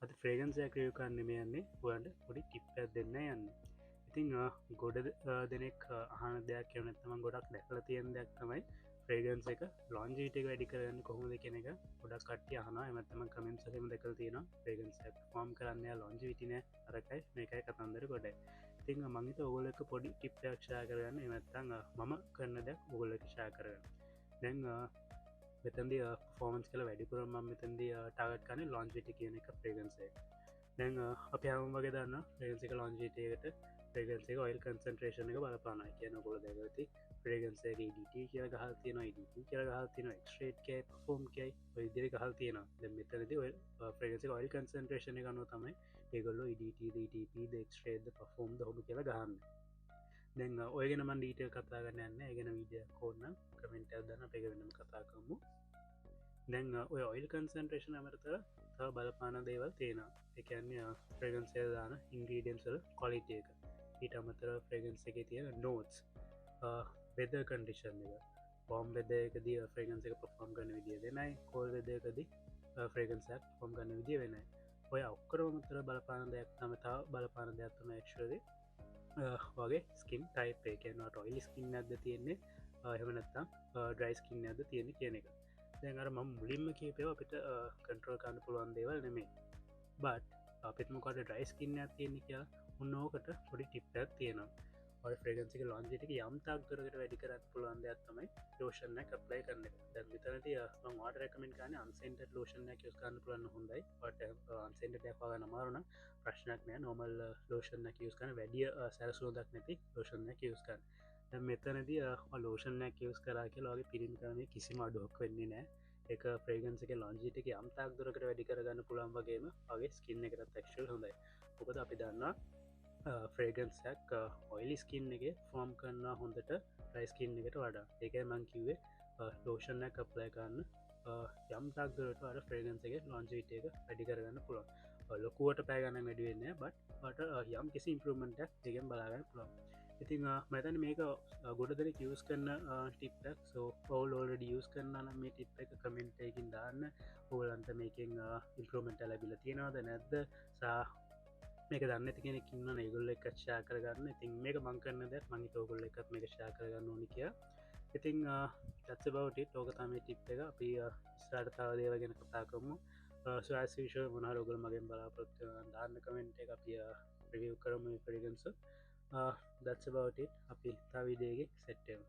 අද ෆ්‍රේගන්සයක් රියව් කරන්න මේ යන්නේ ඔයන්ට පොඩි ටිප්පයක් දෙන්න යන්න. ඉතිං ගොඩ දෙනෙක් අහන දෙයක් කියවනත්තම ගොඩක් දැකල තියෙන දෙයක් තමයි ෆ්‍රේගන්ස එක ලොන්ජීට එක වැඩි කරන්න කොහොමද කෙන එක ගොඩක් කට්ටිය හන එමත්තම කමෙන්ට් සහම දෙකල් තියෙන ෆ්‍රේගන්සක් ෆෝම් කරන්න ලොන්ජ විටින අරකයි මේකයි කතන්දර ගොඩ ඉතිං මංහිත ඔගොලක පොඩි ටිප්පයක්ෂා කරන්න එමත්තං මම කරන්න දෙයක් ඔගොලක ෂා කරන්න දැන් මෙතන්ද ෆෝමන්ස් කල වැඩිපුරම මෙතන්ද ටාගත් කන ලොන්ජ් විටි කියන එක ප්‍රේගන්සේ දැන් අප හම වගේ දන්න ප්‍රේගන්සික ලොන්ජීටයකට ප්‍රේගන්සේ ඔයිල් කන්සන්ට්‍රේෂන එක බලපාන කියන ගොල දැගති ප්‍රේගන්සේ ඩට කිය ගහල් තියන ඩට කියර ගහල් තියන ක්ස්ට්‍රේට්කයි ෆෝම් කයි ඔයිදිරි ගහල් තියෙන ද මෙතනති ප්‍රේගන්සේ ඔයිල් කන්සන්ට්‍රේෂන ගනු තමයි ඒගොල්ලො ඩට ක්ස්ට්‍රේද පෆෝම් හොම කියලා ගහන්න දැන් ඔයගෙන මන් ඩීටල් කතා ගන්න යන්න ඒගෙන විඩිය කෝන්න කමෙන්ට දන්න පෙගවෙනම කතා කරමු දැන් ඔය ඔයිල් කන්සන්ට්‍රේෂන ඇමරත තව බලපාන දේවල් තියෙන එකන්නේ ප්‍රගන්සේ දාන ඉන්ග්‍රීඩියන්සල් කොලිටිය එක ඊට අමතර ෆ්‍රේගන්ස එක තියෙන නෝටස් වෙද කන්ඩිෂන් එක බොම් වෙදකද ෆ්‍රේගන්ස එක පොෆම් ගන්න විදිිය දෙනයි කෝල් වෙදකද ෆ්‍රේගන්සක් ෆොම් ගන්න විදිිය වෙනයි ඔය ඔක්කරමතර බලපාන දෙයක් තමතා බලපාන දෙයක්ත්තම ක්ෂද වගේ ස්කින් ටයිප් එකනට ඔයිල් ස්කින් ඇද තියෙන්නේ හෙමනත්තා ඩ්‍රයිස්කින් ඇද තියෙන කියන එක දැනර ම මුලින්ම කීපව අපිට කන්ට්‍රෝල් කන්න පුළුවන් දේවල් නෙමේ බට් අපිත්මකට ඩ්‍රයිස්කින්න තියෙන කිය උන්නෝකට පොඩි ටිප්පයක් තියෙනවා ඔය ෆ්‍රේගන්සික ලොන්ජිටික යම් තාක්තරකට වැඩි කරත් පුළුවන් දෙයක් තමයි ලෝෂණ කප්ලයි කරන්න දැ විතරති වාට රැකමෙන් කාන අන්සෙන්ට ලෝෂණ යස් කන්න පුලන්න හොඳයි පට අන්සෙන්ට දැක්වාග නමාරුණ ප්‍රශ්නයක් නෑ නොමල් ලෝෂණ යස් කන වැඩිය සැරසුවදක් නැති ලෝෂණ යස් කන්න මෙතනද ලෝෂණයක් කියවස් කරා කියලාගේ පිරින් කරන කිසිම අඩුවක් වෙන්නේ නෑ එක ප්‍රේගන්සක ලොන්ජිටක යම්තාක් දුරකට වැඩි කරගන්න පුළන් වගේම වගේ ස්කින්න එකට තක්ෂල් හොඳයි ඔකද අපි දන්නා ෆ්‍රේගන්සක් ඔයිලි ස්කින් එක ෆෝම් කරන්න හොඳට ප්‍රයිස්කින් එකට වඩා ඒක මං කිවේ ලෝෂණ කප්ලය කරන්න යම් තාක්දරට අර ෆ්‍රේගන්ස එක ලොන්ජිට එක වැඩි කරගන්න පුළුවන් ලොකුවට පෑගන්න වැඩිවෙන්න බට යම් කිසි ඉම්පරමෙන්ටක් දෙකෙන් බලාගන්න පුළුවන් ඉතිං මතන මේක ගොඩදර කිවස් කරන්න ටිප්ක් සෝ පවල් ෝල්ඩ ියස් කරන්න නම් මේ ටිප් එක කමෙන්ට්යකින් දාන්න ඕලන්ත මේකින් ඉම්පරමෙන්ට ලැබිල තියෙනවාද නැද්ද සා මේක දන්න තිෙනෙ කින්න ඒගොල්ල එක ක්ෂා කරගන්න ඉතින් මේක මංකරන්න දෙයක් මංගි තෝගොල්ල එකත් මේක ශා කරගන්න ඕනි කිය ඉතිං තත්ස බවට ටෝකතම ටිප් එක අපි ස්ටාර්තාව දේව ගැන කතා කරමු ස්වාශවිෂ මොනා රෝගල් මගෙන් බලාපොත් දාන්න කමෙන්ට් එක අපිය ප්‍රවියව් කරම පරිගන්ස that's about it අපි තා විඩේගේ සෙට්ටව